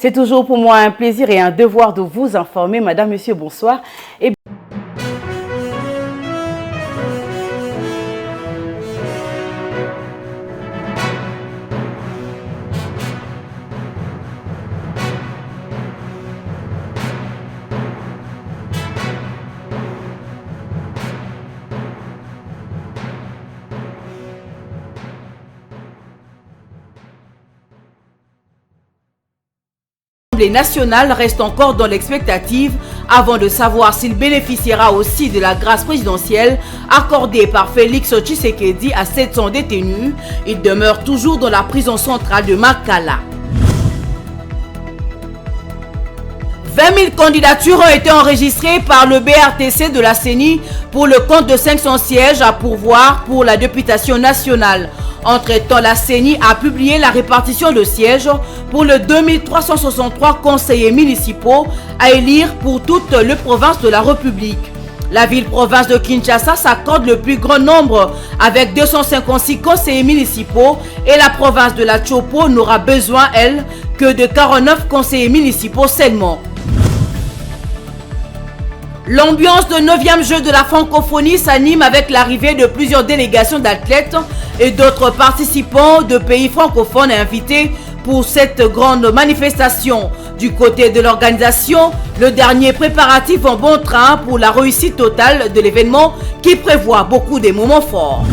C'est toujours pour moi un plaisir et un devoir de vous informer. Madame, Monsieur, bonsoir. L'Assemblée nationale reste encore dans l'expectative avant de savoir s'il bénéficiera aussi de la grâce présidentielle accordée par Félix Tshisekedi à 700 détenus. Il demeure toujours dans la prison centrale de Makala. 20 000 candidatures ont été enregistrées par le BRTC de la CENI pour le compte de 500 sièges à pourvoir pour la députation nationale. Entre-temps, la CENI a publié la répartition de sièges pour le 2363 conseillers municipaux à élire pour toutes les provinces de la République. La ville-province de Kinshasa s'accorde le plus grand nombre avec 256 conseillers municipaux et la province de la Chopo n'aura besoin, elle, que de 49 conseillers municipaux seulement. L'ambiance de 9e jeu de la francophonie s'anime avec l'arrivée de plusieurs délégations d'athlètes et d'autres participants de pays francophones invités pour cette grande manifestation. Du côté de l'organisation, le dernier préparatif en bon train pour la réussite totale de l'événement qui prévoit beaucoup de moments forts.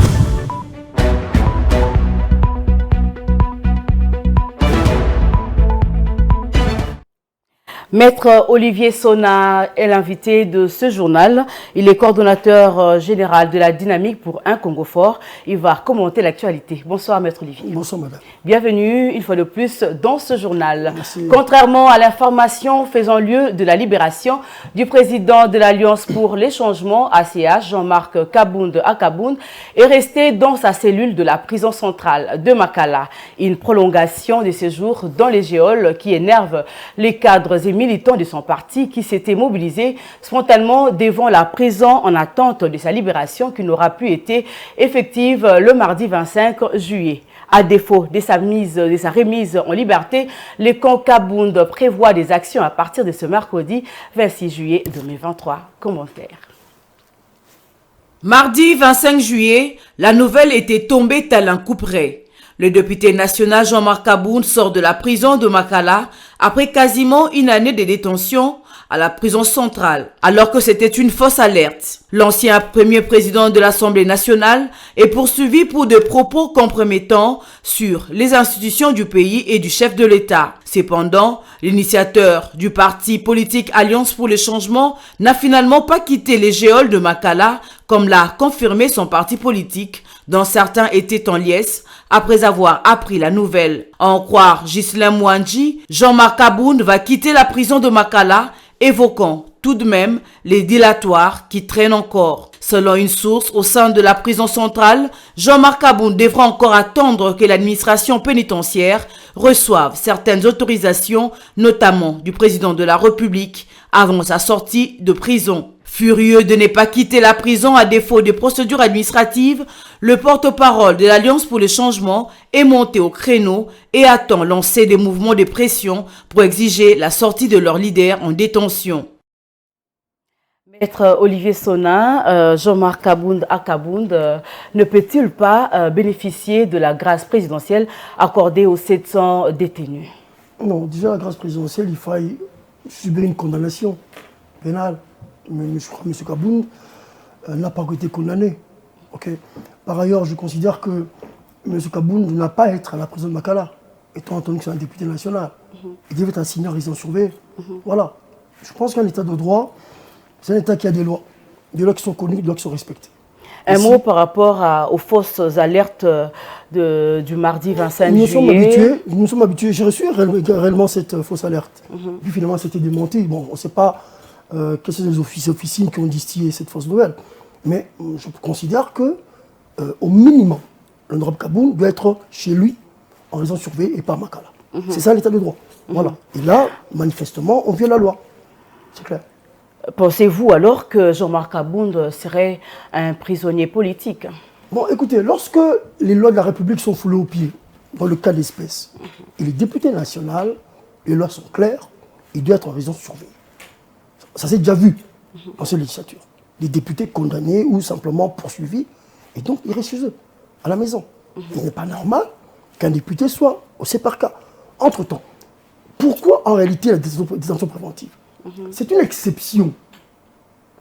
Maître Olivier Sona est l'invité de ce journal. Il est coordonnateur général de la dynamique pour un Congo fort. Il va commenter l'actualité. Bonsoir Maître Olivier. Bonsoir Madame. Bienvenue une fois de plus dans ce journal. Merci. Contrairement à l'information faisant lieu de la libération du président de l'Alliance pour les changements ACH, Jean-Marc Kabound Akabound, est resté dans sa cellule de la prison centrale de Makala. Une prolongation de séjour dans les geôles qui énerve les cadres et militants de son parti qui s'étaient mobilisés spontanément devant la prison en attente de sa libération qui n'aura pu être effective le mardi 25 juillet. À défaut de sa remise en liberté, le camp Kabound prévoit des actions à partir de ce mercredi 26 juillet 2023. Commentaire. Mardi 25 juillet, la nouvelle était tombée tel un couperet. Le député national Jean-Marc Kabound sort de la prison de Makala après quasiment une année de détention à la prison centrale, alors que c'était une fausse alerte. L'ancien premier président de l'Assemblée nationale est poursuivi pour des propos compromettants sur les institutions du pays et du chef de l'État. Cependant, l'initiateur du parti politique Alliance pour le changement n'a finalement pas quitté les geôles de Makala, comme l'a confirmé son parti politique, dont certains étaient en liesse après avoir appris la nouvelle. À en croire Ghislain Mouandji, Jean-Marc Kabound va quitter la prison de Makala, évoquant tout de même les dilatoires qui traînent encore. Selon une source au sein de la prison centrale, Jean-Marc Kabound devra encore attendre que l'administration pénitentiaire reçoive certaines autorisations, notamment du président de la République, avant sa sortie de prison. Furieux de ne pas quitter la prison à défaut de procédures administratives, le porte-parole de l'Alliance pour le changement est monté au créneau et attend lancer des mouvements de pression pour exiger la sortie de leur leader en détention. Maître Olivier Sona, Jean-Marc Kabound Akabound ne peut-il pas bénéficier de la grâce présidentielle accordée aux 700 détenus? Non, déjà la grâce présidentielle, il faille subir une condamnation pénale. Mais je crois que M. Kabound n'a pas été condamné. Okay. Par ailleurs, je considère que M. Kabound n'a pas à être à la prison de Makala, étant entendu que c'est un député national. Il devait être assigné en résidence surveillée. Voilà. Je pense qu'un État de droit, c'est un État qui a des lois qui sont connues, des lois qui sont respectées. Un mot par rapport aux fausses alertes du mardi 25 juillet. Nous sommes habitués. J'ai reçu réellement cette fausse alerte. Puis finalement, c'était démenti. Bon, on ne sait pas quels sont les officines qui ont distillé cette fausse nouvelle. Mais je considère que, au minimum, l'honorable Kabound doit être chez lui, en résidence surveillée et pas à Makala. C'est ça l'état de droit. Voilà. Et là, manifestement, on viole la loi. C'est clair. Pensez-vous alors que Jean-Marc Kabound serait un prisonnier politique? Bon, écoutez, lorsque les lois de la République sont foulées aux pieds, dans le cas d'espèce, il est député national, les lois sont claires, il doit être en raison surveillée. Ça s'est déjà vu dans cette législature. Les députés condamnés ou simplement poursuivis, et donc ils restent chez eux, à la maison. Il n'est pas normal qu'un député soit au par cas. Entre-temps, pourquoi en réalité la détention préventive? C'est une exception.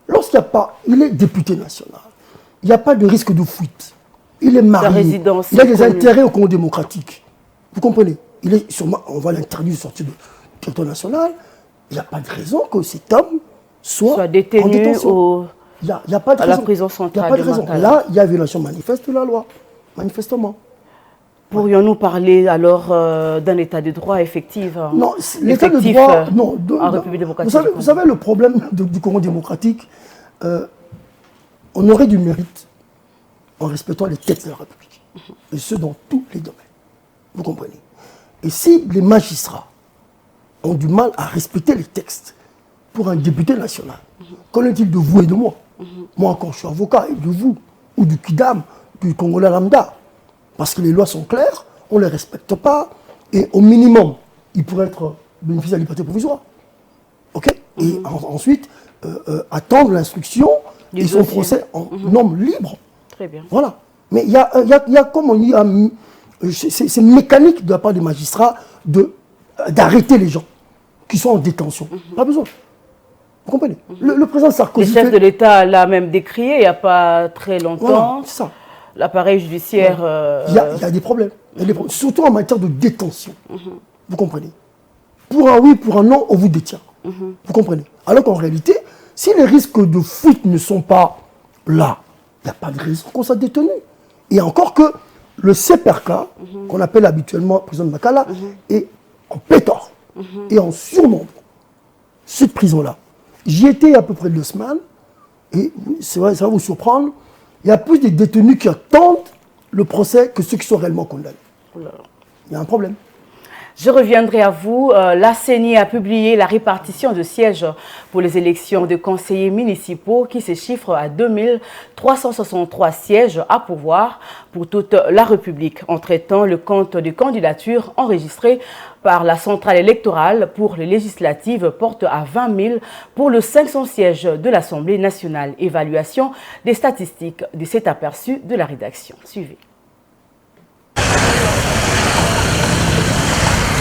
Lorsqu'il n'y a pas, il est député national, il n'y a pas de risque de fuite. Il est marié, il a des intérêts au Congo démocratique. Vous comprenez? Il est sûrement, on va l'interdire de sortir du territoire national. Il n'y a pas de raison que cet homme soit détenu en détention. Il n'y a pas de à raison. la prison centrale. Il n'y a pas de raison. Là, il y a violation manifeste de la loi. Manifestement. Pourrions-nous parler alors d'un état de droit effectif? Non, l'état de droit, non. En République démocratique. Vous savez, le problème du Congo démocratique, on aurait du mérite en respectant les textes de la République. Et ce, dans tous les domaines. Vous comprenez? Et si les magistrats ont du mal à respecter les textes pour un député national, qu'en est-il de vous et de moi? Moi encore, je suis avocat, et de vous, ou du Kidam, du Congolais lambda. Parce que les lois sont claires, on ne les respecte pas, et au minimum, ils pourraient être bénéficiaires de la liberté provisoire. OK? Et ensuite, attendre l'instruction et son procès en norme libre. Très bien. Voilà. Mais il y a, comme on dit, c'est mécanique de la part des magistrats d'arrêter les gens qui sont en détention. Pas besoin. Vous comprenez? Le président Sarkozy... Le chef de l'État l'a même décrié il n'y a pas très longtemps. Voilà, c'est ça. L'appareil judiciaire... Il y a des problèmes. Surtout en matière de détention. Vous comprenez? Pour un oui, pour un non, on vous détient. Vous comprenez? Alors qu'en réalité, si les risques de fuite ne sont pas là, il n'y a pas de raison qu'on soit détenu. Et encore que le CPRK, qu'on appelle habituellement prison de Makala, est en pléthore et en surnombre. Cette prison-là. J'y étais il y a à peu près 2 semaines, et c'est vrai, ça va vous surprendre, il y a plus de détenus qui attendent le procès que ceux qui sont réellement condamnés. Il y a un problème. Je reviendrai à vous. La CENI a publié la répartition de sièges pour les élections de conseillers municipaux qui se chiffre à 2363 sièges à pourvoir pour toute la République. En traitant le compte de candidatures enregistrées par la centrale électorale pour les législatives porte à 20 000 pour le 500 sièges de l'Assemblée nationale. Évaluation des statistiques de cet aperçu de la rédaction. Suivez.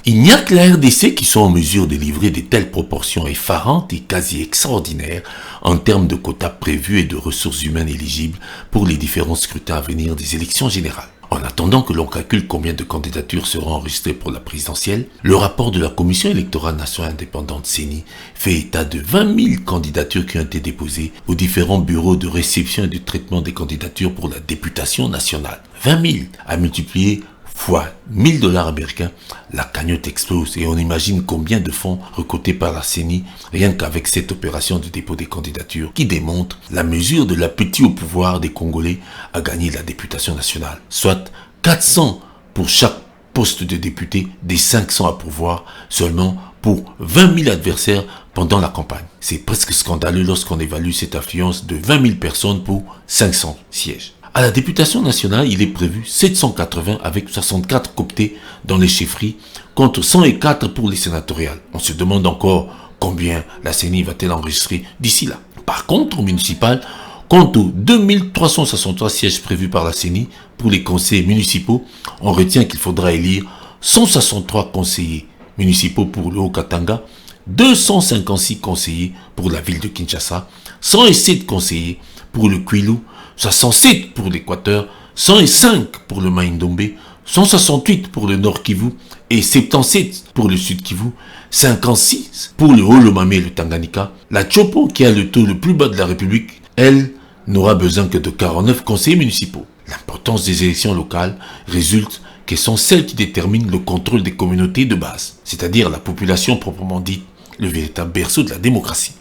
Il n'y a que la RDC qui soit en mesure de livrer de telles proportions effarantes et quasi extraordinaires en termes de quotas prévus et de ressources humaines éligibles pour les différents scrutins à venir des élections générales. En attendant que l'on calcule combien de candidatures seront enregistrées pour la présidentielle, le rapport de la Commission électorale nationale indépendante CENI fait état de 20 000 candidatures qui ont été déposées aux différents bureaux de réception et de traitement des candidatures pour la députation nationale. 20 000 à multiplier fois 1 000 $ américains, la cagnotte explose et on imagine combien de fonds recotés par la CENI rien qu'avec cette opération de dépôt des candidatures qui démontre la mesure de l'appétit au pouvoir des Congolais à gagner la députation nationale, soit 400 pour chaque poste de député des 500 à pourvoir seulement pour 20 000 adversaires pendant la campagne. C'est presque scandaleux lorsqu'on évalue cette affluence de 20 000 personnes pour 500 sièges. À la députation nationale, il est prévu 780 avec 64 cooptés dans les chefferies contre 104 pour les sénatoriales. On se demande encore combien la CENI va-t-elle enregistrer d'ici là. Par contre, au municipal, quant aux 2363 sièges prévus par la CENI pour les conseillers municipaux, on retient qu'il faudra élire 163 conseillers municipaux pour le Haut-Katanga, 256 conseillers pour la ville de Kinshasa, 107 conseillers pour le Kwilu, 67 pour l'Équateur, 105 pour le Maïndombe, 168 pour le Nord Kivu et 77 pour le Sud Kivu, 56 pour le Haut-Lomami et le Tanganyika. La Tchopo, qui a le taux le plus bas de la République, elle, n'aura besoin que de 49 conseillers municipaux. L'importance des élections locales résulte qu'elles sont celles qui déterminent le contrôle des communautés de base, c'est-à-dire la population proprement dite, le véritable berceau de la démocratie.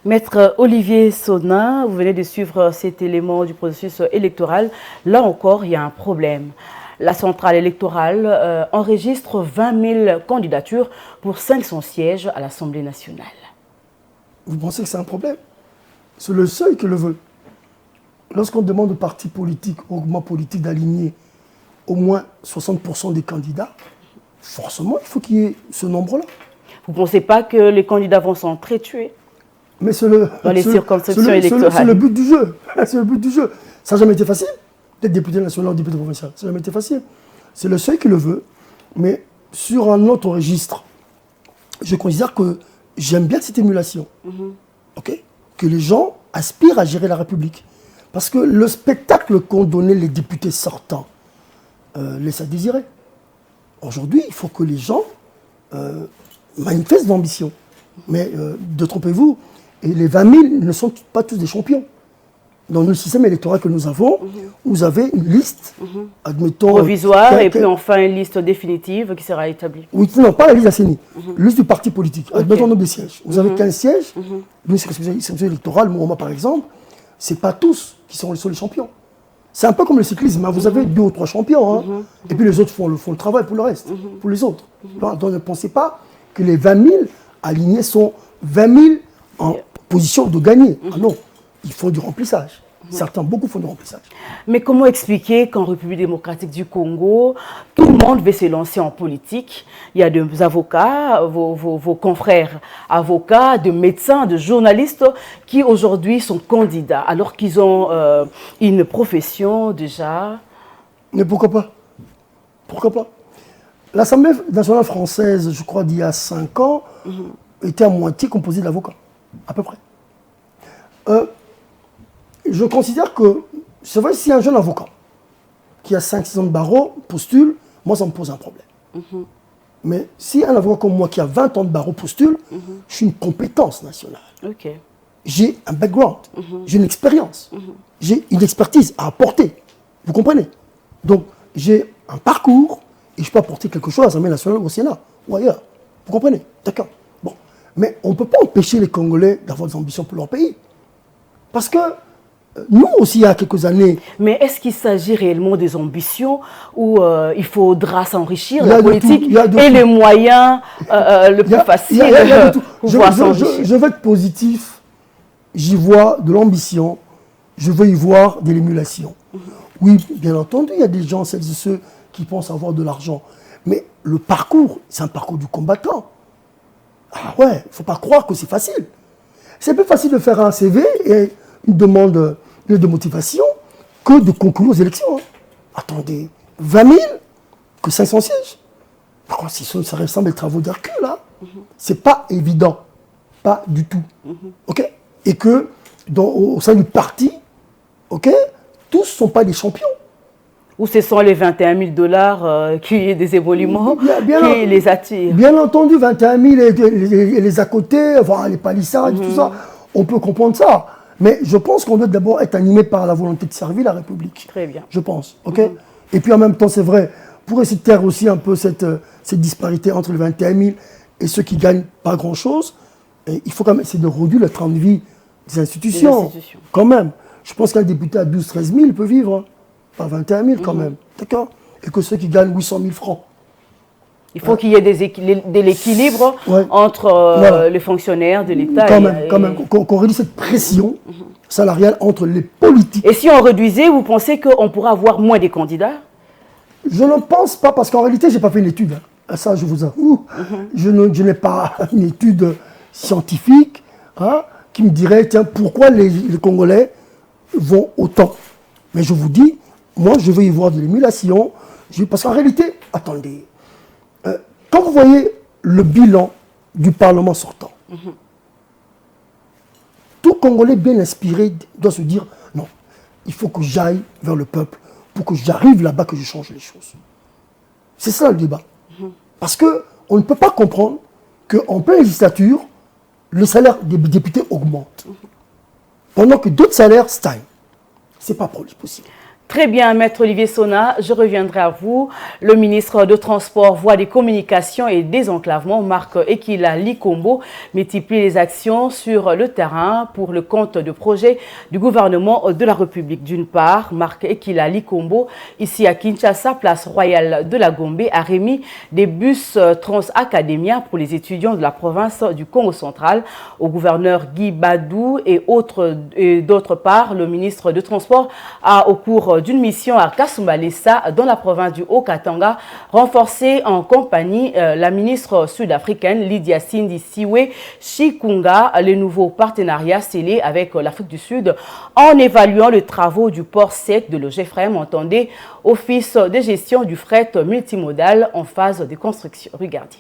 Maître Olivier Sonin, vous venez de suivre cet élément du processus électoral. Là encore, il y a un problème. La centrale électorale enregistre 20 000 candidatures pour 500 sièges à l'Assemblée nationale. Vous pensez que c'est un problème? C'est le seuil qui le veut. Lorsqu'on demande aux partis politiques, aux groupements politiques d'aligner au moins 60% des candidats, forcément, il faut qu'il y ait ce nombre-là. Vous ne pensez pas que les candidats vont s'entretuer Mais dans les circonscriptions électorales? C'est le but du jeu. C'est le but du jeu. Ça n'a jamais été facile d'être député national ou député provincial. Ça n'a jamais été facile. C'est le seul qui le veut. Mais sur un autre registre, je considère que j'aime bien cette émulation. Ok, que les gens aspirent à gérer la République. Parce que le spectacle qu'ont donné les députés sortants laisse à désirer. Aujourd'hui, il faut que les gens manifestent l'ambition. Mais détrompez-vous, et les 20 000 ne sont pas tous des champions. Dans le système électoral que nous avons, vous avez une liste, admettons... provisoire, et puis enfin une liste définitive qui sera établie. Oui, non, pas la liste assainie. Liste du parti politique. Admettons nombre de sièges. Vous avez 15 sièges, une circonscription électorale, moi par exemple, ce n'est pas tous qui sont les champions. C'est un peu comme le cyclisme, hein. Vous avez 2 ou 3 champions, hein. Et puis les autres font le travail pour le reste, pour les autres. Donc ne pensez pas que les 20 000 alignés sont 20 000 en position de gagner. Ah non, ils font du remplissage. Certains, beaucoup font du remplissage. Mais comment expliquer qu'en République démocratique du Congo, tout le monde veut se lancer en politique? Il y a des avocats, vos confrères avocats, de médecins, de journalistes qui aujourd'hui sont candidats alors qu'ils ont une profession déjà. Mais pourquoi pas? Pourquoi pas? L'Assemblée nationale française, je crois d'il y a 5 ans, était à moitié composée d'avocats, à peu près. Je considère que, c'est vrai, si un jeune avocat qui a 5-6 ans de barreau postule, moi ça me pose un problème. Mais si un avocat comme moi qui a 20 ans de barreau postule, je suis une compétence nationale. J'ai un background, j'ai une expérience, j'ai une expertise à apporter. Vous comprenez? Donc j'ai un parcours et je peux apporter quelque chose à l'Assemblée nationale ou au Sénat ou ailleurs. Vous comprenez? D'accord. Bon. Mais on ne peut pas empêcher les Congolais d'avoir des ambitions pour leur pays. Parce que nous aussi, il y a quelques années... Mais est-ce qu'il s'agit réellement des ambitions ou il faudra s'enrichir de la politique et les moyens le plus facile pour pouvoir s'enrichir? Je veux être positif, j'y vois de l'ambition, je veux y voir de l'émulation. Oui, bien entendu, il y a des gens, celles et ceux qui pensent avoir de l'argent. Mais le parcours, c'est un parcours du combattant. Ah ouais, il ne faut pas croire que c'est facile. C'est plus facile de faire un CV et une demande de motivation que de concourir aux élections. Attendez, 20 000 que 500 sièges. Par contre, si ça ressemble aux travaux d'Hercule, là, c'est pas évident. Pas du tout. Ok? Et que, au sein du parti, ok, tous ne sont pas des champions. Ou ce sont les 21 000 $ qui des évoluements qui les attirent? Bien entendu, 21 000 et les à côté, enfin, les palissades, tout ça, on peut comprendre ça. Mais je pense qu'on doit d'abord être animé par la volonté de servir la République. Très bien. Je pense. Ok. Et puis en même temps, c'est vrai, pour essayer de taire aussi un peu cette disparité entre les 21 000 et ceux qui gagnent pas grand-chose, il faut quand même essayer de réduire le train de vie des institutions. Quand même. Je pense qu'un député à 12-13 000 peut vivre. Hein. Pas 21 000 quand même. D'accord? Et que ceux qui gagnent 800 000 francs. Il faut qu'il y ait de l'équilibre entre les fonctionnaires de l'État. Quand même, qu'on réduise cette pression salariale entre les politiques. Et si on réduisait, vous pensez qu'on pourrait avoir moins de candidats? Je ne pense pas, parce qu'en réalité, je n'ai pas fait une étude. Hein. Ça, je vous avoue. Je n'ai pas une étude scientifique qui me dirait, tiens, pourquoi les Congolais vont autant. Mais je vous dis, moi, je veux y voir de l'émulation. Parce qu'en réalité, attendez, quand vous voyez le bilan du Parlement sortant, tout Congolais bien inspiré doit se dire, non, il faut que j'aille vers le peuple pour que j'arrive là-bas, que je change les choses. C'est ça le débat. Parce qu'on ne peut pas comprendre qu'en pleine législature, le salaire des députés augmente. Pendant que d'autres salaires stagnent. Ce n'est pas possible. Très bien, Maître Olivier Sona, je reviendrai à vous. Le ministre de Transport, Voies des Communications et Désenclavement, Marc Ekila Likombo, multiplie les actions sur le terrain pour le compte de projets du gouvernement de la République. D'une part, Marc Ekila Likombo, ici à Kinshasa, place royale de la Gombe, a remis des bus Trans-Academia pour les étudiants de la province du Congo central au gouverneur Guy Badou et d'autre part, le ministre de Transport a, au cours d'une mission à Kasumbalesa dans la province du Haut-Katanga, renforcée en compagnie la ministre sud-africaine Lydia Sindi-Siwe Shikunga, les nouveaux partenariats scellés avec l'Afrique du Sud en évaluant les travaux du port sec de l'OGFREM, entendez, Office de gestion du fret multimodal en phase de construction. Regardez.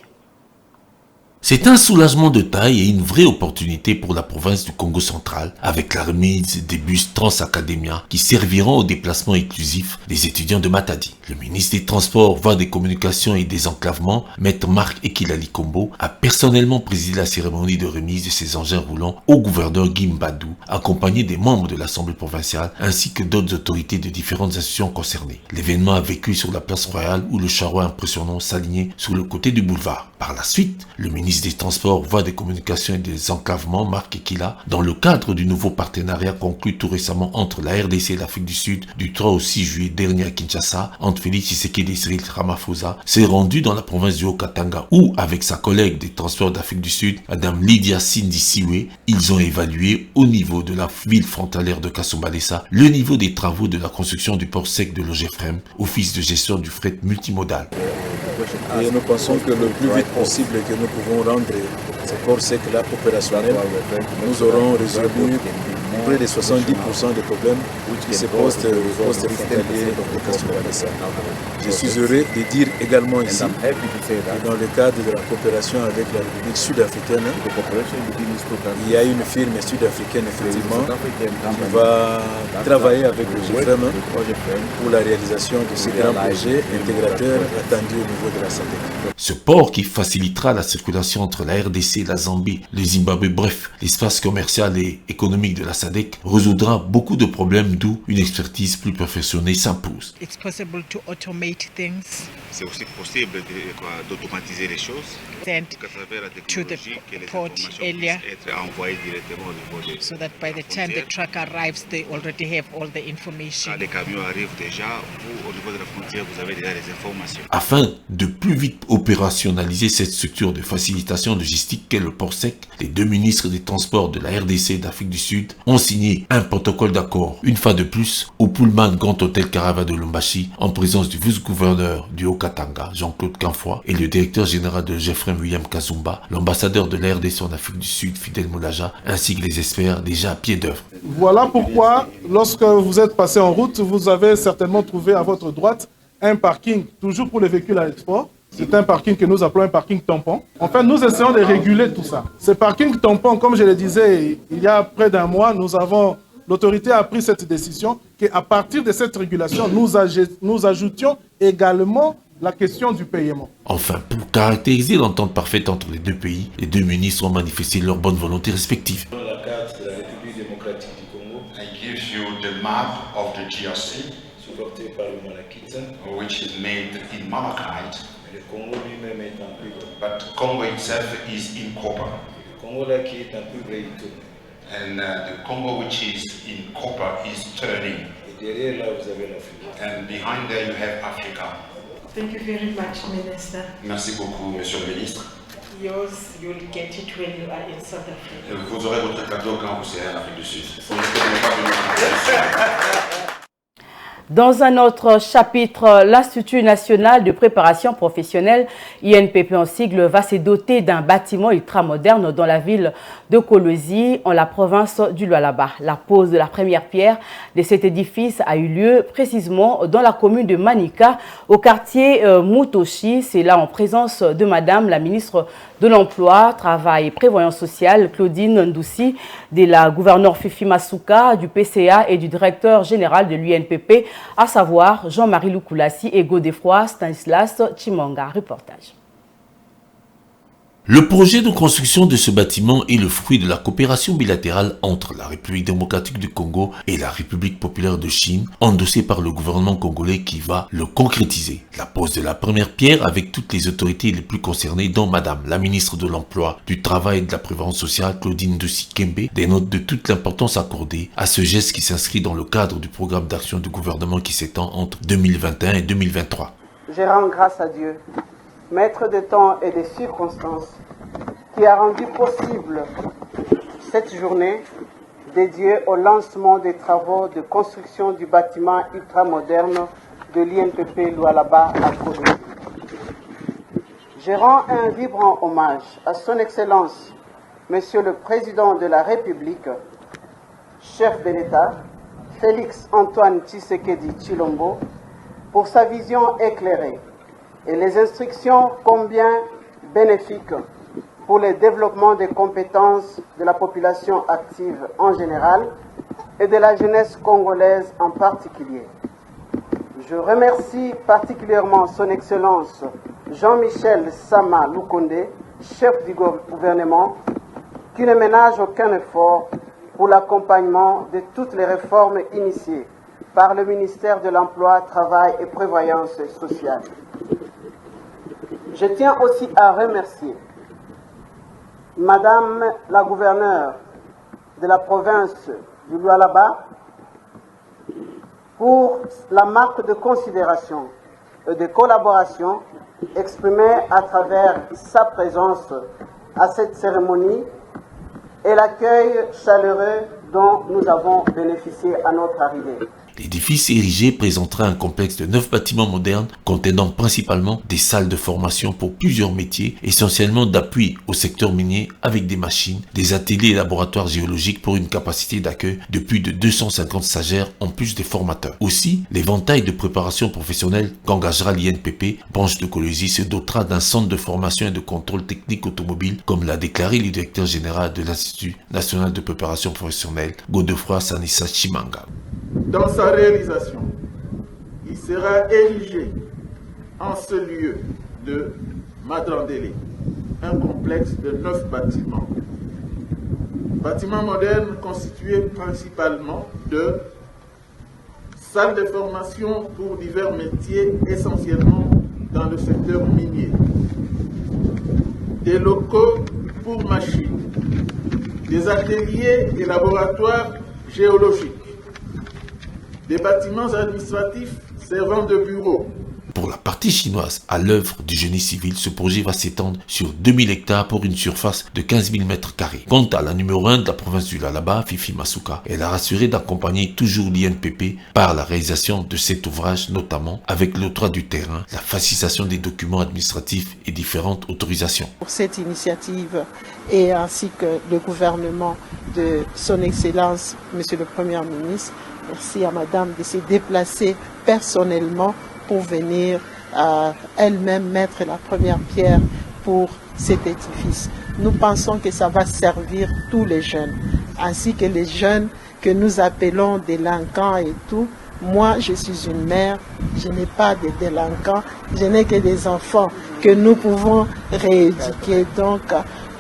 C'est un soulagement de taille et une vraie opportunité pour la province du Congo central avec la remise des bus Transacademia qui serviront au déplacement inclusif des étudiants de Matadi. Le ministre des Transports, Voies des Communications et des Enclavements, Maître Marc Ekilali Kombo, a personnellement présidé la cérémonie de remise de ces engins roulants au gouverneur Guy Mbadou, accompagné des membres de l'Assemblée provinciale ainsi que d'autres autorités de différentes institutions concernées. L'événement a vécu sur la place royale où le charroi impressionnant s'alignait sur le côté du boulevard. Par la suite, le ministre des Transports, Voies des Communications et des Enclavements, Marc Ekila, dans le cadre du nouveau partenariat conclu tout récemment entre la RDC et l'Afrique du Sud du 3 au 6 juillet dernier à Kinshasa, entre Félix Tshisekedi et Cyril Ramaphosa, s'est rendu dans la province du Haut-Katanga où, avec sa collègue des Transports d'Afrique du Sud, Madame Lydia Sindi-Siwe, ils ont évalué au niveau de la ville frontalière de Kasumbalesa le niveau des travaux de la construction du port sec de l'OGFREM, Office de gestion du fret multimodal. Et nous pensons que le plus vite possible que nous pouvons rendre ce port sec-là opérationnel, nous aurons résolu près de 70% des problèmes qui se posent au poste frontalier de Kasumbalesa. Je suis heureux de dire également ici que dans le cadre de la coopération avec la République sud-africaine, il y a une firme sud-africaine effectivement qui va travailler avec le GFREM pour la réalisation de ce grand projet intégrateur attendu au niveau de la SADC. Ce port qui facilitera la circulation entre la RDC, la Zambie, le Zimbabwe, bref, l'espace commercial et économique de la SADC résoudra beaucoup de problèmes d'où une expertise plus perfectionnée s'impose. C'est aussi possible d'automatiser les choses. Send to the port earlier, Être envoyé directement au niveau de so that by the time the truck arrives, they already have all the information. Quand les camions arrivent déjà, vous, au niveau de la frontière, vous avez déjà les informations. Afin de plus vite opérationnaliser cette structure de facilitation logistique qu'est le port sec, les deux ministres des Transports de la RDC et d'Afrique du Sud ont signé un protocole d'accord, une fois de plus, au Pullman Grand Hôtel Caravane de Lubumbashi, en présence du vice-gouverneur du Haut-Katanga, Jean-Claude Canfoy, et le directeur général de GFREM, William Kazumba, l'ambassadeur de la RDC en Afrique du Sud, Fidel Moulaja, ainsi que les experts déjà à pied d'œuvre. Voilà pourquoi, lorsque vous êtes passé en route, vous avez certainement trouvé à votre droite un parking, toujours pour les véhicules à export. C'est un parking que nous appelons un parking tampon. En fait, nous essayons de réguler tout ça. Ce parking tampon, comme je le disais, il y a près d'un mois, l'autorité a pris cette décision qu'à partir de cette régulation, nous ajoutions également la question du paiement. Enfin, pour caractériser l'entente parfaite entre les deux pays, les deux ministres ont manifesté leur bonne volonté respective. La carte de la République démocratique du Congo, I give you the map of the GRC, supportée par le Malakite, which is made in malachite, le Congo lui-même est en cuivre. but Congo itself is in copper. Le Congo là qui est en cuivre, il tourne. And the Congo which is in copper is turning. Et derrière là, vous avez l'Afrique. And behind there you have Africa. Thank you very much, Minister. Merci beaucoup, Monsieur le Ministre. Yours, you'll get it when you are in South Africa. Vous aurez votre cadeau quand vous serez en Afrique du Sud. Pour l'instant, vous n'êtes pas venu en Afrique du Sud. Dans un autre chapitre, l'Institut national de préparation professionnelle, INPP en sigle, va se doter d'un bâtiment ultramoderne dans la ville de Kolwezi, en la province du Lualaba. La pose de la première pierre de cet édifice a eu lieu précisément dans la commune de Manika, au quartier Mutoshi. C'est là en présence de Madame la ministre de l'Emploi, Travail et Prévoyance sociale, Claudine Ndoussi, de la gouverneure Fifi Masuka, du PCA et du directeur général de l'UNPP, à savoir Jean-Marie Lukulasi et Godefroy Stanislas Chimanga. Reportage. Le projet de construction de ce bâtiment est le fruit de la coopération bilatérale entre la République démocratique du Congo et la République populaire de Chine, endossée par le gouvernement congolais qui va le concrétiser. La pose de la première pierre avec toutes les autorités les plus concernées, dont Madame la ministre de l'Emploi, du Travail et de la Prévoyance sociale, Claudine Ndoussi Kembe, dénote de toute l'importance accordée à ce geste qui s'inscrit dans le cadre du programme d'action du gouvernement qui s'étend entre 2021 et 2023. Je rends grâce à Dieu, maître des temps et des circonstances, qui a rendu possible cette journée dédié au lancement des travaux de construction du bâtiment ultramoderne de l'INPP Lualaba à Kolosi. Je rends un vibrant hommage à son Excellence, Monsieur le Président de la République, chef de l'État, Félix Antoine Tshisekedi Tshilombo, pour sa vision éclairée et les instructions combien bénéfiques pour le développement des compétences de la population active en général et de la jeunesse congolaise en particulier. Je remercie particulièrement son Excellence Jean-Michel Sama Lukonde, chef du gouvernement, qui ne ménage aucun effort pour l'accompagnement de toutes les réformes initiées par le ministère de l'Emploi, Travail et Prévoyance sociale. Je tiens aussi à remercier Madame la gouverneure de la province du Lualaba pour la marque de considération et de collaboration exprimée à travers sa présence à cette cérémonie et l'accueil chaleureux dont nous avons bénéficié à notre arrivée. L'édifice érigé présentera un complexe de 9 bâtiments modernes contenant principalement des salles de formation pour plusieurs métiers, essentiellement d'appui au secteur minier avec des machines, des ateliers et laboratoires géologiques pour une capacité d'accueil de plus de 250 stagiaires en plus des formateurs. Aussi, l'éventail de préparation professionnelle qu'engagera l'INPP, branche de Kolosi, se dotera d'un centre de formation et de contrôle technique automobile, comme l'a déclaré le directeur général de l'Institut national de préparation professionnelle, Godefroy Sanissa Chimanga. Dans sa réalisation, il sera érigé en ce lieu de Madrandélé un complexe de 9 bâtiments. Bâtiments modernes constitués principalement de salles de formation pour divers métiers, essentiellement dans le secteur minier, des locaux pour machines, des ateliers et laboratoires géologiques, des bâtiments administratifs servant de bureaux. Pour la partie chinoise, à l'œuvre du génie civil, ce projet va s'étendre sur 2000 hectares pour une surface de 15 000 mètres carrés. Quant à la numéro 1 de la province du Lualaba, Fifi Masuka, elle a rassuré d'accompagner toujours l'INPP par la réalisation de cet ouvrage, notamment avec l'octroi du terrain, la facilitation des documents administratifs et différentes autorisations. Pour cette initiative et ainsi que le gouvernement de son Excellence, Monsieur le Premier ministre, merci à Madame de se déplacer personnellement pour venir elle-même mettre la première pierre pour cet édifice. Nous pensons que ça va servir tous les jeunes, ainsi que les jeunes que nous appelons délinquants et tout. Moi, je suis une mère, je n'ai pas de délinquants, je n'ai que des enfants que nous pouvons rééduquer. Donc,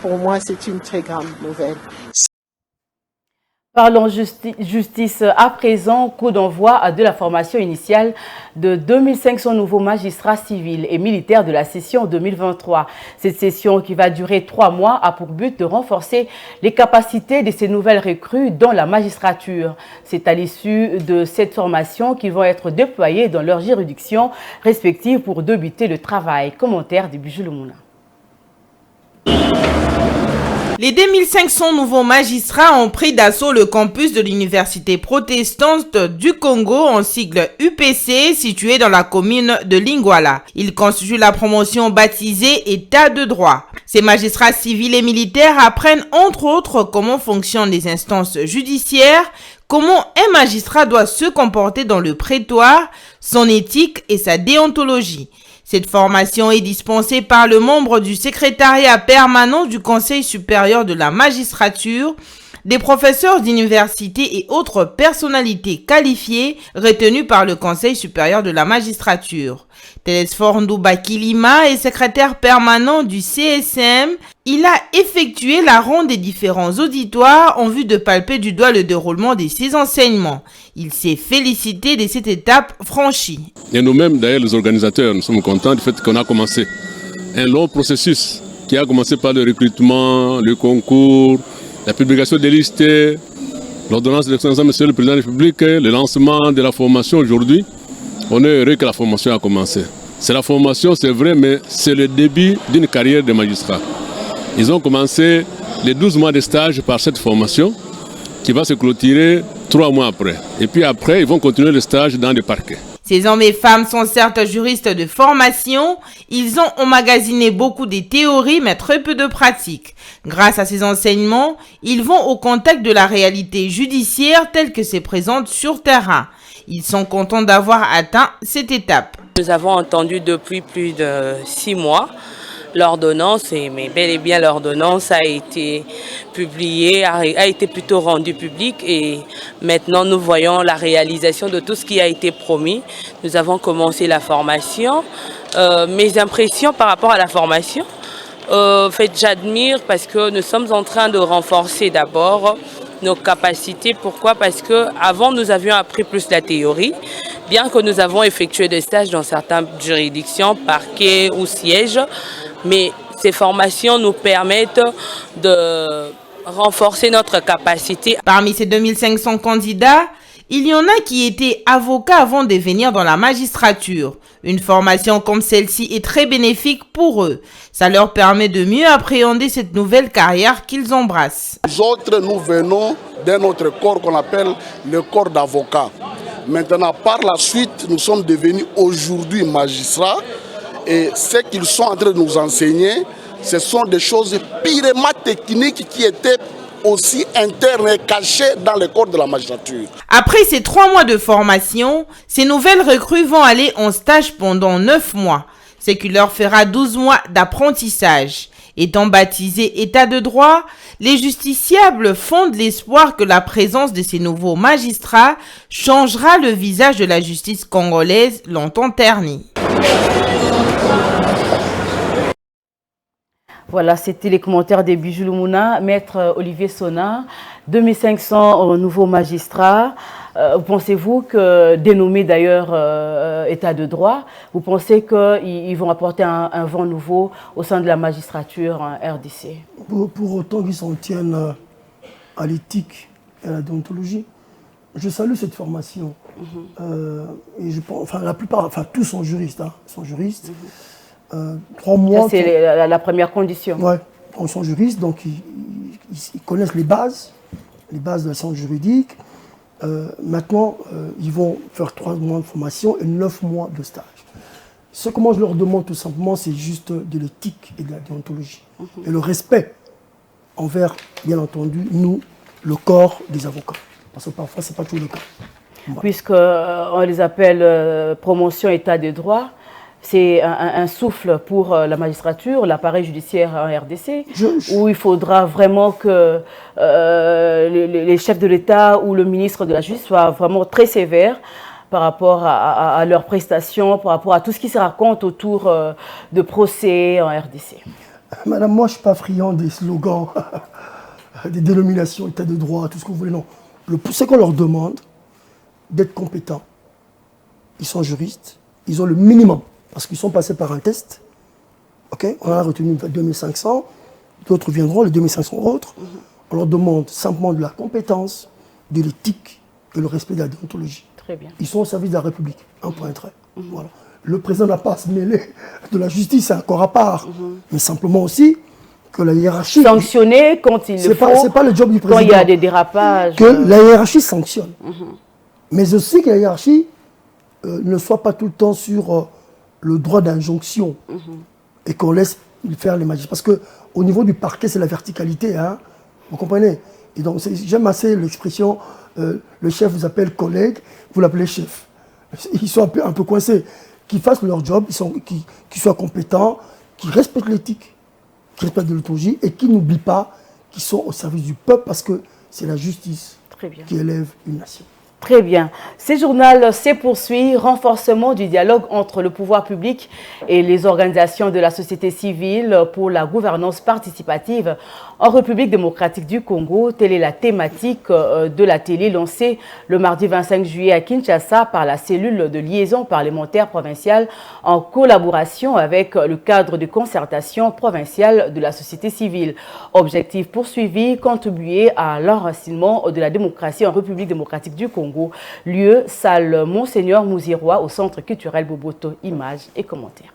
pour moi, c'est une très grande nouvelle. Parlons justice à présent, coup d'envoi de la formation initiale de 2500 nouveaux magistrats civils et militaires de la session 2023. Cette session qui va durer 3 mois a pour but de renforcer les capacités de ces nouvelles recrues dans la magistrature. C'est à l'issue de cette formation qu'ils vont être déployés dans leurs juridictions respectives pour débuter le travail. Commentaire de Bijou Lumuna. Les 2500 nouveaux magistrats ont pris d'assaut le campus de l'Université protestante du Congo en sigle UPC situé dans la commune de Lingwala. Ils constituent la promotion baptisée État de droit. Ces magistrats civils et militaires apprennent entre autres comment fonctionnent les instances judiciaires, comment un magistrat doit se comporter dans le prétoire, son éthique et sa déontologie. Cette formation est dispensée par le membre du secrétariat permanent du Conseil supérieur de la magistrature, des professeurs d'université et autres personnalités qualifiées retenues par le Conseil supérieur de la magistrature. Télésphore Ndouba Kilima est secrétaire permanent du CSM. Il a effectué la ronde des différents auditoires en vue de palper du doigt le déroulement de ses enseignements. Il s'est félicité de cette étape franchie. Et nous-mêmes, d'ailleurs, les organisateurs, nous sommes contents du fait qu'on a commencé un long processus qui a commencé par le recrutement, le concours, la publication des listes, l'ordonnance de l'excellence de Monsieur le Président de la République, le lancement de la formation aujourd'hui. On est heureux que la formation a commencé. C'est la formation, c'est vrai, mais c'est le début d'une carrière de magistrat. Ils ont commencé les 12 mois de stage par cette formation. qui va se clôturer 3 mois après. Et puis après, ils vont continuer le stage dans des parquets. Ces hommes et femmes sont certes juristes de formation, ils ont emmagasiné beaucoup de théories mais très peu de pratiques. Grâce à ces enseignements, ils vont au contact de la réalité judiciaire telle que c'est présente sur terrain. Ils sont contents d'avoir atteint cette étape. Nous avons entendu depuis plus de 6 mois l'ordonnance, mais bel et bien l'ordonnance a été publiée, a été plutôt rendue publique et maintenant nous voyons la réalisation de tout ce qui a été promis. Nous avons commencé la formation. Mes impressions par rapport à la formation, en fait, j'admire parce que nous sommes en train de renforcer d'abord nos capacités. Pourquoi? Parce qu'avant nous avions appris plus la théorie, bien que nous avons effectué des stages dans certaines juridictions, parquets ou sièges, mais ces formations nous permettent de renforcer notre capacité. Parmi ces 2500 candidats, il y en a qui étaient avocats avant de venir dans la magistrature. Une formation comme celle-ci est très bénéfique pour eux. Ça leur permet de mieux appréhender cette nouvelle carrière qu'ils embrassent. Nous autres, nous venons d'un autre corps qu'on appelle le corps d'avocats. Maintenant, par la suite, nous sommes devenus aujourd'hui magistrats. Et ce qu'ils sont en train de nous enseigner, ce sont des choses purement techniques qui étaient aussi internes et cachées dans le corps de la magistrature. Après ces 3 mois de formation, ces nouvelles recrues vont aller en stage pendant 9 mois, ce qui leur fera 12 mois d'apprentissage. Étant baptisés État de droit, les justiciables fondent l'espoir que la présence de ces nouveaux magistrats changera le visage de la justice congolaise longtemps ternie. Voilà, c'était les commentaires des Bijou Lumuna. Maître Olivier Sona, 2500 nouveaux magistrats. Pensez-vous que, dénommés d'ailleurs État de droit, vous pensez qu'ils vont apporter un vent nouveau au sein de la magistrature RDC? Pour autant qu'ils s'en tiennent à l'éthique et à la déontologie, je salue cette formation. Et je pense, enfin, la plupart, enfin tous sont juristes. Sont juristes. 3 mois. C'est la première condition. Oui, ils sont juristes, donc ils connaissent les bases de la science juridique. Maintenant, ils vont faire 3 mois de formation et 9 mois de stage. Ce que moi je leur demande tout simplement, c'est juste de l'éthique et de la déontologie. Et le respect envers, bien entendu, nous, le corps des avocats. Parce que parfois, ce n'est pas toujours le cas. Voilà. Puisqu'on les appelle promotion État de droit, c'est un souffle pour la magistrature, l'appareil judiciaire en RDC, où il faudra vraiment que les chefs de l'État ou le ministre de la Justice soient vraiment très sévères par rapport à leurs prestations, par rapport à tout ce qui se raconte autour de procès en RDC. Madame, moi je ne suis pas friand des slogans, des dénominations, État de droit, tout ce que vous voulez, non. Ce qu'on leur demande, d'être compétents. Ils sont juristes, ils ont le minimum. Parce qu'ils sont passés par un test, okay. On a retenu 2500, d'autres viendront, les 2500 autres. On leur demande simplement de la compétence, de l'éthique et le respect de la déontologie. Très bien. Ils sont au service de la République, un point trait. Voilà. Le président n'a pas à se mêler de la justice, c'est un corps à part. Mais simplement aussi que la hiérarchie... Sanctionner quand il le faut. C'est pas le job du président. Quand il y a des dérapages. Que la hiérarchie sanctionne. Mais aussi que la hiérarchie ne soit pas tout le temps sur... le droit d'injonction et qu'on laisse faire les magistrats. Parce qu'au niveau du parquet, c'est la verticalité, hein, vous comprenez? Et donc, j'aime assez l'expression, le chef vous appelle collègue, vous l'appelez chef. Ils sont un peu coincés. Qu'ils fassent leur job, qu'ils soient compétents, qu'ils respectent l'éthique, qu'ils respectent de l'autologie et qu'ils n'oublient pas qu'ils sont au service du peuple parce que c'est la justice qui élève une nation. Très bien. Ce journal se poursuit. Renforcement du dialogue entre le pouvoir public et les organisations de la société civile pour la gouvernance participative en République démocratique du Congo. Telle est la thématique de la télé lancée le mardi 25 juillet à Kinshasa par la cellule de liaison parlementaire provinciale en collaboration avec le cadre de concertation provinciale de la société civile. Objectif poursuivi, contribuer à l'enracinement de la démocratie en République démocratique du Congo. Lieu, salle Monseigneur Mouzirois au Centre culturel Boboto. Images et commentaires.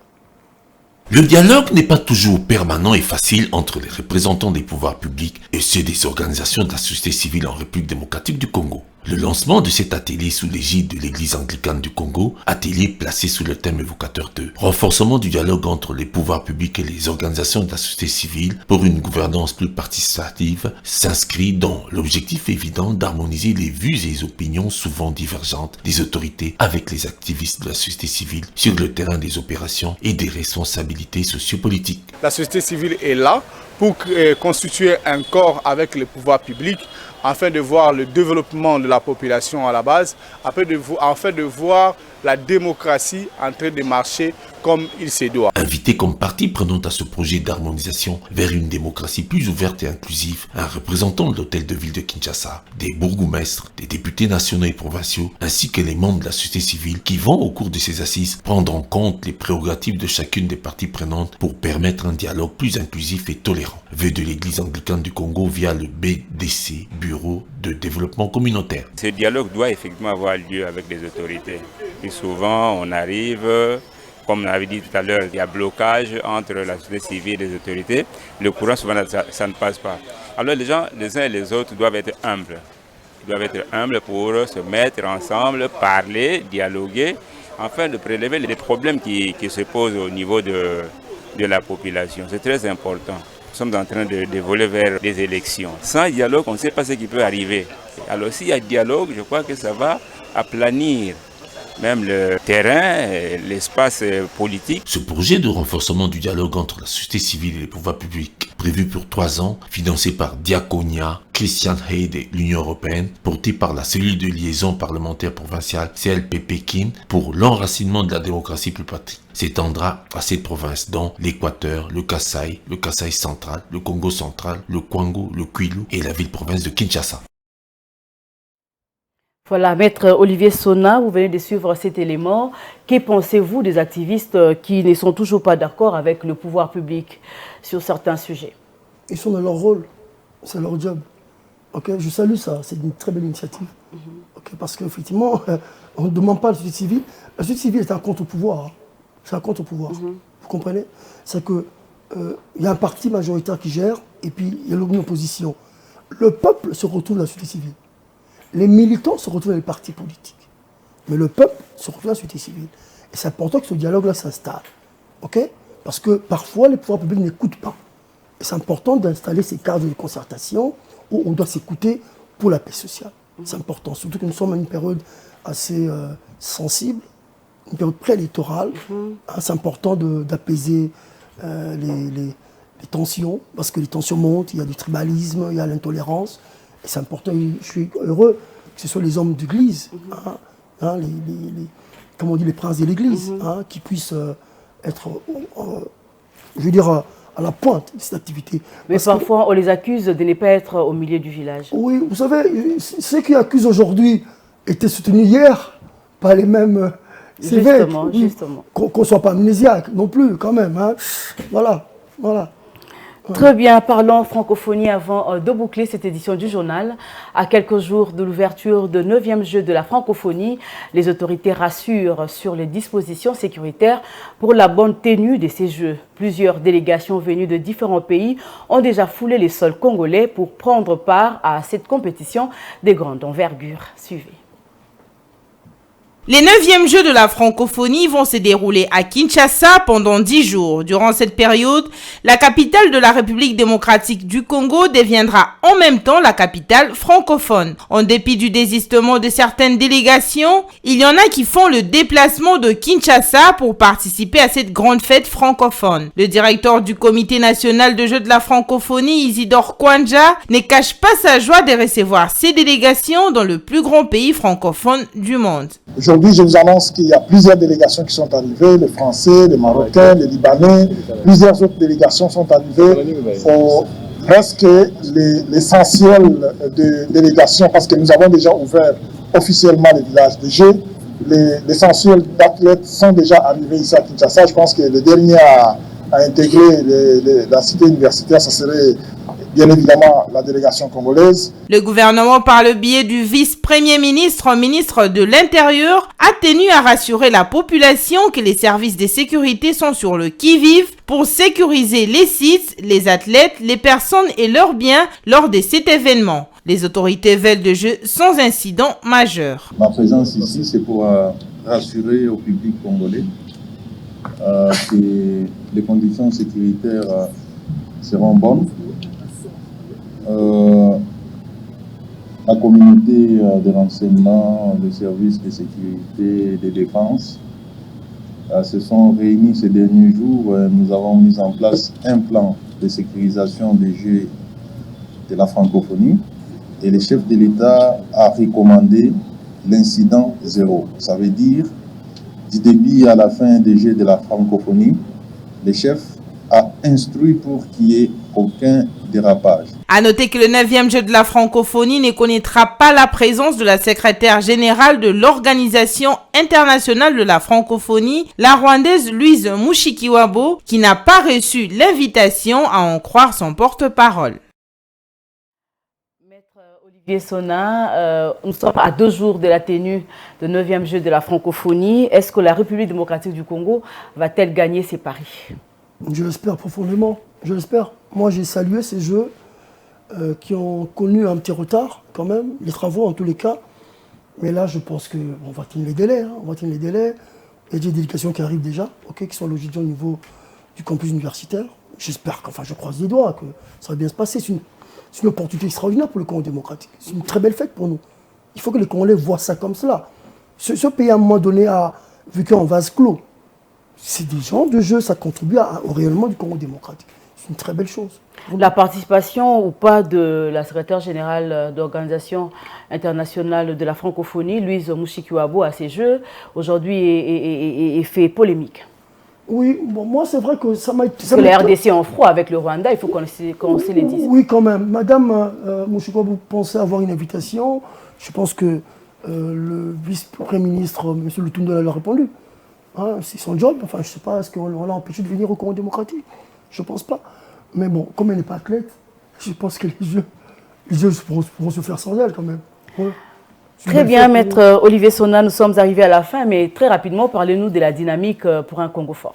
Le dialogue n'est pas toujours permanent et facile entre les représentants des pouvoirs publics et ceux des organisations de la société civile en République démocratique du Congo. Le lancement de cet atelier sous l'égide de l'Église anglicane du Congo, atelier placé sous le thème évocateur de renforcement du dialogue entre les pouvoirs publics et les organisations de la société civile pour une gouvernance plus participative, s'inscrit dans l'objectif évident d'harmoniser les vues et les opinions souvent divergentes des autorités avec les activistes de la société civile sur le terrain des opérations et des responsabilités sociopolitiques. La société civile est là pour constituer un corps avec les pouvoirs publics afin de voir le développement de la population à la base, afin de voir la démocratie en train de marcher comme il se doit. Invité comme partie prenante à ce projet d'harmonisation vers une démocratie plus ouverte et inclusive, un représentant de l'hôtel de ville de Kinshasa, des bourgmestres, des députés nationaux et provinciaux, ainsi que les membres de la société civile qui vont au cours de ces assises prendre en compte les prérogatives de chacune des parties prenantes pour permettre un dialogue plus inclusif et tolérant. Vœu de l'Église anglicane du Congo via le BDC, Bureau de développement communautaire. Ce dialogue doit effectivement avoir lieu avec les autorités. Et souvent, on arrive, comme on avait dit tout à l'heure, il y a blocage entre la société civile et les autorités. Le courant, souvent, ça ne passe pas. Alors les gens, les uns et les autres, doivent être humbles. Ils doivent être humbles pour se mettre ensemble, parler, dialoguer, afin de prélever les problèmes qui se posent au niveau de la population. C'est très important. Nous sommes en train de voler vers des élections. Sans dialogue, on ne sait pas ce qui peut arriver. Alors s'il y a dialogue, je crois que ça va aplanir même le terrain, l'espace politique. Ce projet de renforcement du dialogue entre la société civile et les pouvoirs publics, prévu pour 3 ans, financé par Diaconia, Christian Aid et l'Union européenne, porté par la cellule de liaison parlementaire provinciale CLP Pékin pour l'enracinement de la démocratie plus pratique, s'étendra à 7 provinces dont l'Équateur, le Kasaï central, le Congo central, le Kwango, le Kwilu et la ville-province de Kinshasa. Voilà, Maître Olivier Sona, vous venez de suivre cet élément. Que pensez-vous des activistes qui ne sont toujours pas d'accord avec le pouvoir public sur certains sujets? Ils sont dans leur rôle, c'est leur job. Okay, je salue ça, c'est une très belle initiative. Okay, parce qu'effectivement, on ne demande pas à la société civile. La société civile est un contre-pouvoir. C'est un contre-pouvoir. Vous comprenez? C'est qu'il y a un parti majoritaire qui gère et puis il y a l'opposition. Le peuple se retrouve dans la société civile. Les militants se retrouvent dans les partis politiques. Mais le peuple se retrouve dans la société civile. Et c'est important que ce dialogue-là s'installe. Okay? Parce que parfois, les pouvoirs publics n'écoutent pas. Et c'est important d'installer ces cadres de concertation où on doit s'écouter pour la paix sociale. C'est important. Surtout que nous sommes à une période assez sensible, une période préélectorale. C'est important d'apaiser les tensions, parce que les tensions montent, il y a du tribalisme, il y a l'intolérance. C'est important, je suis heureux que ce soit les hommes d'église, comme on dit, les princes de l'église, qui puissent être, je veux dire, à la pointe de cette activité. Mais parfois, on les accuse de ne pas être au milieu du village. Oui, vous savez, ceux qui accusent aujourd'hui étaient soutenus hier par les mêmes évêques. Justement. Qu'on ne soit pas amnésiaque non plus, quand même. Voilà. Très bien, parlons francophonie avant de boucler cette édition du journal. À quelques jours de l'ouverture de 9e jeu de la francophonie, les autorités rassurent sur les dispositions sécuritaires pour la bonne tenue de ces jeux. Plusieurs délégations venues de différents pays ont déjà foulé les sols congolais pour prendre part à cette compétition de grande envergure. Suivez. Les 9e Jeux de la francophonie vont se dérouler à Kinshasa pendant 10 jours. Durant cette période, la capitale de la République démocratique du Congo deviendra en même temps la capitale francophone. En dépit du désistement de certaines délégations, il y en a qui font le déplacement de Kinshasa pour participer à cette grande fête francophone. Le directeur du Comité national de Jeux de la francophonie, Isidore Kwanja, ne cache pas sa joie de recevoir ces délégations dans le plus grand pays francophone du monde. Aujourd'hui, je vous annonce qu'il y a plusieurs délégations qui sont arrivées, les Français, les Marocains, les Libanais, plusieurs autres délégations sont arrivées. Presque l'essentiel de délégations, parce que nous avons déjà ouvert officiellement les villages de jeux. L'essentiel d'athlètes sont déjà arrivés ici à Kinshasa. Je pense que le dernier à intégrer la cité universitaire, ça serait bien évidemment la délégation congolaise. Le gouvernement, par le biais du vice-premier ministre, ministre de l'Intérieur, a tenu à rassurer la population que les services de sécurité sont sur le qui-vive pour sécuriser les sites, les athlètes, les personnes et leurs biens lors de cet événement. Les autorités veulent de jeu sans incident majeur. Ma présence ici, c'est pour rassurer au public congolais que les conditions sécuritaires seront bonnes. La communauté de renseignement, les services de sécurité et de défense se sont réunis ces derniers jours. Nous avons mis en place un plan de sécurisation des Jeux de la francophonie et le chef de l'État a recommandé l'incident zéro. Ça veut dire, du début à la fin des Jeux de la francophonie, le chef a instruit pour qu'il n'y ait aucun dérapage. À noter que le 9e jeu de la francophonie ne connaîtra pas la présence de la secrétaire générale de l'Organisation internationale de la francophonie, la Rwandaise Louise Mushikiwabo, qui n'a pas reçu l'invitation à en croire son porte-parole. Olivier Sonna, nous sommes à 2 jours de la tenue du 9e jeu de la francophonie. Est-ce que la République démocratique du Congo va-t-elle gagner ses paris? Je l'espère profondément, je l'espère. Moi, j'ai salué ces jeux qui ont connu un petit retard, quand même, les travaux en tous les cas. Mais là, je pense qu'on va tenir les délais. On va tenir les délais. Il y a des délégations qui arrivent déjà, qui sont logées au niveau du campus universitaire. J'espère, je croise les doigts, que ça va bien se passer. C'est une opportunité extraordinaire pour le Congo démocratique. C'est une très belle fête pour nous. Il faut que les Congolais voient ça comme cela. Ce pays, à un moment donné, a vécu en vase clos. C'est des genres de jeux, ça contribue au rayonnement du Congo démocratique. C'est une très belle chose. La participation ou pas de la secrétaire générale de l'Organisation internationale de la francophonie, Louise Mushikiwabo, à ces jeux, aujourd'hui est fait polémique. Oui, bon, moi c'est vrai que ça m'a été... Parce que la RDC est en froid avec le Rwanda, il faut qu'on se les dise. Oui, quand même. Madame Mushikiwabo pensait avoir une invitation. Je pense que le vice-premier ministre, M. Lutundela, l'a répondu. Hein, c'est son job. Enfin, je ne sais pas, est-ce qu'on l'a empêché de venir au Congo démocratique? Je ne pense pas. Mais bon, comme elle n'est pas athlète, je pense que les jeux pourront se faire sans elle quand même. Ouais. Très bien, maître Olivier Sonna, nous sommes arrivés à la fin, mais très rapidement, parlez-nous de la dynamique pour un Congo fort.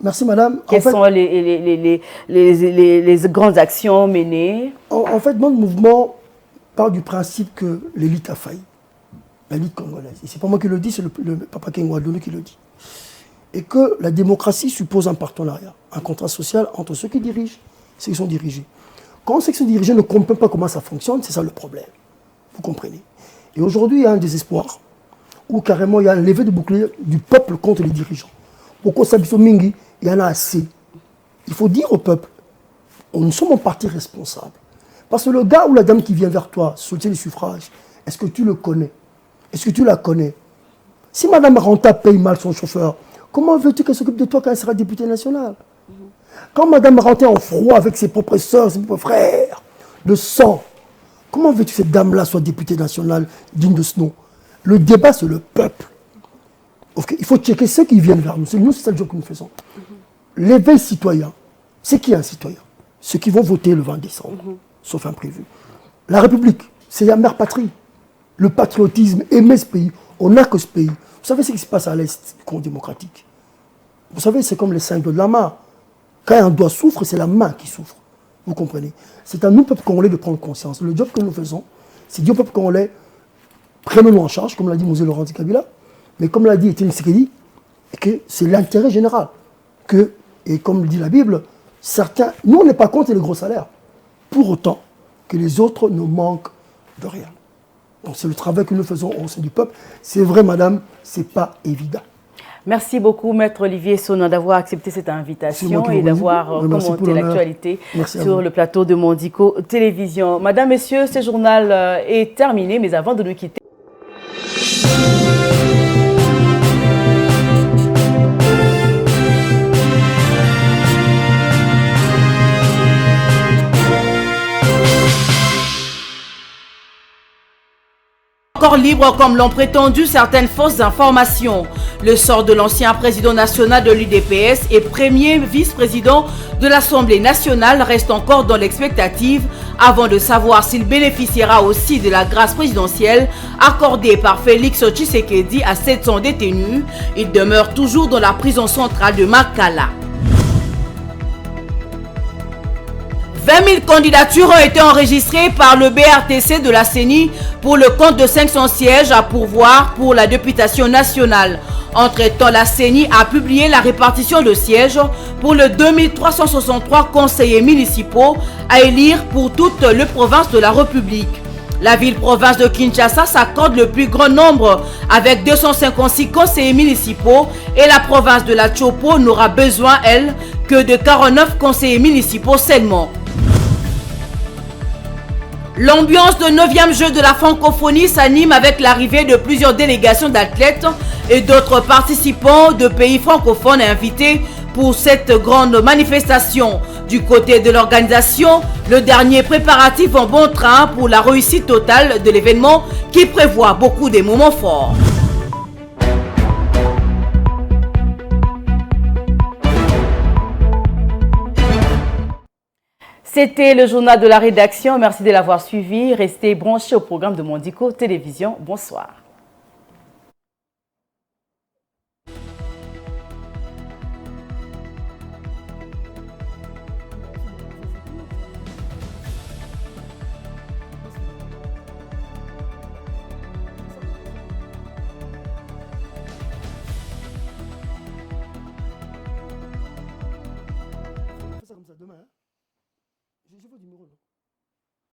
Merci madame. Quelles sont les grandes actions menées? En fait, notre mouvement part du principe que l'élite a failli. L'élite congolaise. Et ce n'est pas moi qui le dis, c'est le Papa Kengouadounou qui le dit. Et que la démocratie suppose un partenariat, un contrat social entre ceux qui dirigent et ceux qui sont dirigés. Quand ceux qui sont dirigés ne comprennent pas comment ça fonctionne, c'est ça le problème. Vous comprenez? Et aujourd'hui, il y a un désespoir, où carrément il y a un levé de bouclier du peuple contre les dirigeants. Pourquoi Sabiso Mingi, il y en a assez. Il faut dire au peuple, nous sommes en partie responsables. Parce que le gars ou la dame qui vient vers toi, soutient les suffrages, est-ce que tu le connais? Est-ce que tu la connais? Si Madame Ranta paye mal son chauffeur, comment veux-tu qu'elle s'occupe de toi quand elle sera députée nationale? Quand Madame Ranta est en froid avec ses propres soeurs, ses propres frères, de sang, comment veux-tu que cette dame-là soit députée nationale digne de ce nom? Le débat, c'est le peuple. Okay. Il faut checker ceux qui viennent vers nous. C'est nous, c'est ça le job que nous faisons. L'éveil citoyen, c'est qui un citoyen? Ceux qui vont voter le 20 décembre, sauf imprévu. La République, c'est la mère patrie. Le patriotisme, aimer ce pays, on n'a que ce pays. Vous savez ce qui se passe à l'Est du Congo démocratique? Vous savez, c'est comme les 5 doigts de la main. Quand un doigt souffre, c'est la main qui souffre. Vous comprenez? C'est à nous, peuple congolais, de prendre conscience. Le job que nous faisons, c'est dire au peuple congolais, prenons-nous en charge, comme l'a dit Mosé Laurent Kabila, mais comme l'a dit Étienne Tshisekedi, que c'est l'intérêt général. Et comme le dit la Bible, certains, nous on n'est pas contre les gros salaires, pour autant que les autres ne manquent de rien. Donc c'est le travail que nous faisons au sein du peuple. C'est vrai, madame, c'est pas évident. Merci beaucoup, maître Olivier Sonna, d'avoir accepté cette invitation et d'avoir commenté l'actualité sur le plateau de Mondico Télévision. Madame, messieurs, ce journal est terminé, mais avant de nous quitter, Corps libre comme l'ont prétendu certaines fausses informations. Le sort de l'ancien président national de l'UDPS et premier vice-président de l'Assemblée nationale reste encore dans l'expectative avant de savoir s'il bénéficiera aussi de la grâce présidentielle accordée par Félix Tshisekedi à 700 détenus. Il demeure toujours dans la prison centrale de Makala. 20 000 candidatures ont été enregistrées par le BRTC de la CENI pour le compte de 500 sièges à pourvoir pour la députation nationale. Entre-temps, la CENI a publié la répartition de sièges pour les 2363 conseillers municipaux à élire pour toutes les provinces de la République. La ville-province de Kinshasa s'accorde le plus grand nombre avec 256 conseillers municipaux et la province de la Chopo n'aura besoin, elle, que de 49 conseillers municipaux seulement. L'ambiance de 9e jeu de la francophonie s'anime avec l'arrivée de plusieurs délégations d'athlètes et d'autres participants de pays francophones invités pour cette grande manifestation. Du côté de l'organisation, le dernier préparatif en bon train pour la réussite totale de l'événement qui prévoit beaucoup de moments forts. C'était le journal de la rédaction. Merci de l'avoir suivi. Restez branchés au programme de Mondico Télévision. Bonsoir.